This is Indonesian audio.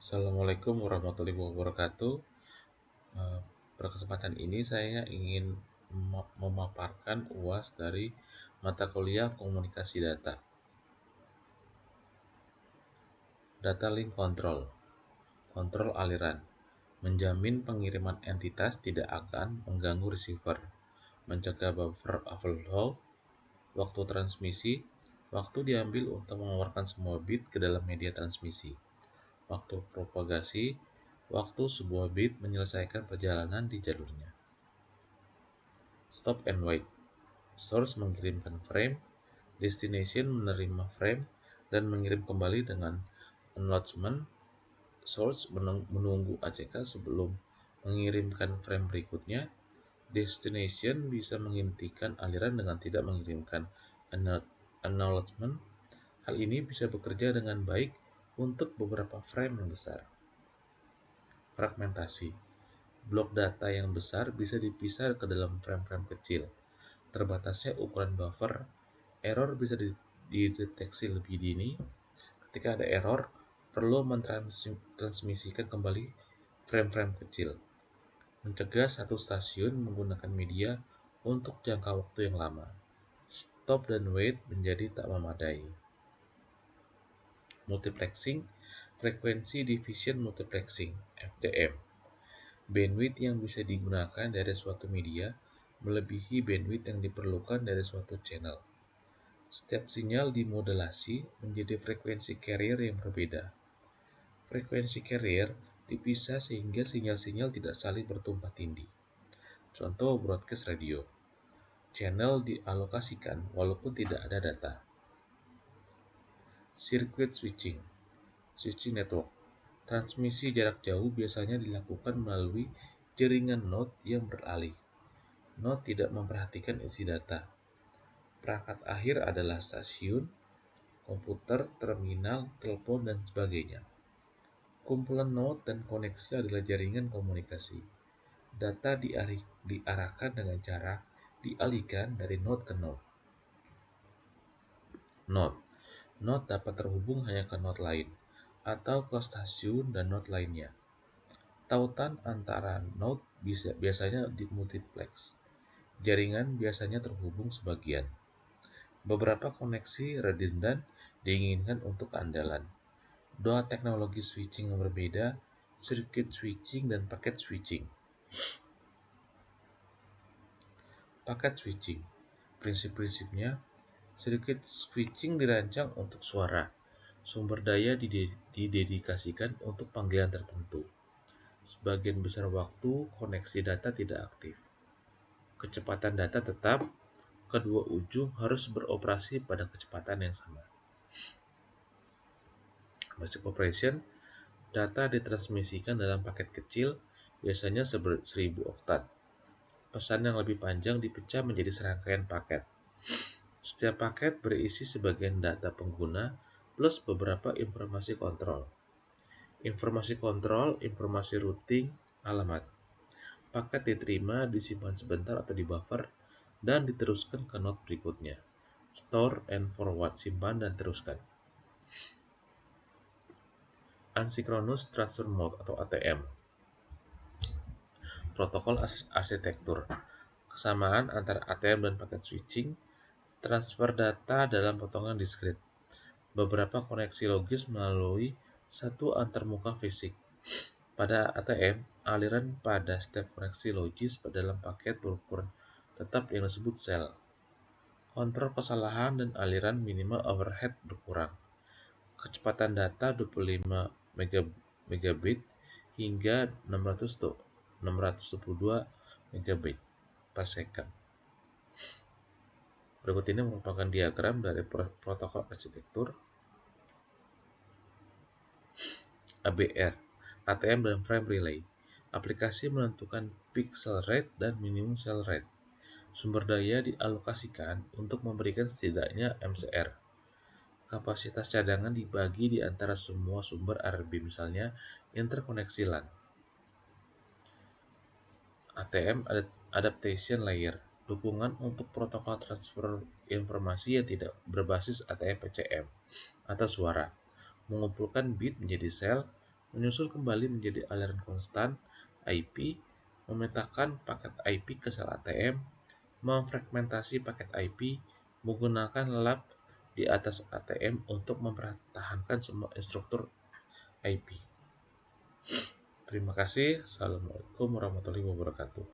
Assalamualaikum warahmatullahi wabarakatuh. Eh, Pada kesempatan ini saya ingin memaparkan UAS dari mata kuliah Komunikasi Data. Data Link Control, kontrol aliran, menjamin pengiriman entitas tidak akan mengganggu receiver, mencegah buffer overflow, waktu transmisi, waktu diambil untuk mengeluarkan semua bit ke dalam media transmisi, waktu propagasi, waktu sebuah bit menyelesaikan perjalanan di jalurnya. Stop and wait. Source mengirimkan frame, destination menerima frame dan mengirim kembali dengan acknowledgement. Source menunggu ACK sebelum mengirimkan frame berikutnya. Destination bisa menghentikan aliran dengan tidak mengirimkan acknowledgement. Hal ini bisa bekerja dengan baik untuk beberapa frame yang besar. Fragmentasi. Blok data yang besar bisa dipisah ke dalam frame-frame kecil. Terbatasnya ukuran buffer, error bisa dideteksi lebih dini. Ketika ada error, perlu mentransmisikan kembali frame-frame kecil. Mencegah satu stasiun menggunakan media untuk jangka waktu yang lama. Stop dan wait menjadi tak memadai. Multiplexing, Frequency Division Multiplexing, FDM. Bandwidth yang bisa digunakan dari suatu media melebihi bandwidth yang diperlukan dari suatu channel. Setiap sinyal dimodulasi menjadi frekuensi carrier yang berbeda. Frekuensi carrier dipisah sehingga sinyal-sinyal tidak saling bertumpah tindih. Contoh broadcast radio. Channel dialokasikan walaupun tidak ada data. Circuit switching. Switching network. Transmisi jarak jauh biasanya dilakukan melalui jaringan node yang beralih. Node tidak memperhatikan isi data. Perangkat akhir adalah stasiun, komputer, terminal, telepon, dan sebagainya. Kumpulan node dan koneksi adalah jaringan komunikasi. Data diarahkan dengan cara dialihkan dari node ke node. Node dapat terhubung hanya ke node lain, atau ke stasiun dan node lainnya. Tautan antara node biasanya dimultiplex. Jaringan biasanya terhubung sebagian. Beberapa koneksi redundant diinginkan untuk keandalan. Dua teknologi switching yang berbeda, circuit switching dan packet switching. Packet switching. Prinsip-prinsipnya, circuit switching dirancang untuk suara. Sumber daya didedikasikan untuk panggilan tertentu. Sebagian besar waktu, koneksi data tidak aktif. Kecepatan data tetap, kedua ujung harus beroperasi pada kecepatan yang sama. Basic operation, data ditransmisikan dalam paket kecil, biasanya 1000 oktat. Pesan yang lebih panjang dipecah menjadi serangkaian paket. Setiap paket berisi sebagian data pengguna plus beberapa informasi kontrol. Informasi kontrol, informasi routing, alamat. Paket diterima, disimpan sebentar atau di buffer, dan diteruskan ke node berikutnya. Store and forward, simpan dan teruskan. Asynchronous Transfer Mode atau ATM. Protokol arsitektur. Kesamaan antara ATM dan paket switching. Transfer data dalam potongan diskrit. Beberapa koneksi logis melalui satu antarmuka fisik. Pada ATM, aliran pada step koneksi logis dalam paket berukuran tetap yang disebut sel. Kontrol kesalahan dan aliran minimal overhead berkurang. Kecepatan data 25 megabit hingga 622 megabit per second. Berikut ini merupakan diagram dari protokol arsitektur ABR, ATM dan frame relay. Aplikasi menentukan pixel rate dan minimum cell rate. Sumber daya dialokasikan untuk memberikan setidaknya MCR. Kapasitas cadangan dibagi di antara semua sumber RB, misalnya interkoneksi LAN. ATM Adaptation Layer, dukungan untuk protokol transfer informasi yang tidak berbasis ATM PCM atau suara, mengumpulkan bit menjadi sel, menyusul kembali menjadi aliran konstan IP, memetakan paket IP ke sel ATM, memfragmentasi paket IP, menggunakan lab di atas ATM untuk mempertahankan semua instruktur IP. Terima kasih. Assalamualaikum warahmatullahi wabarakatuh.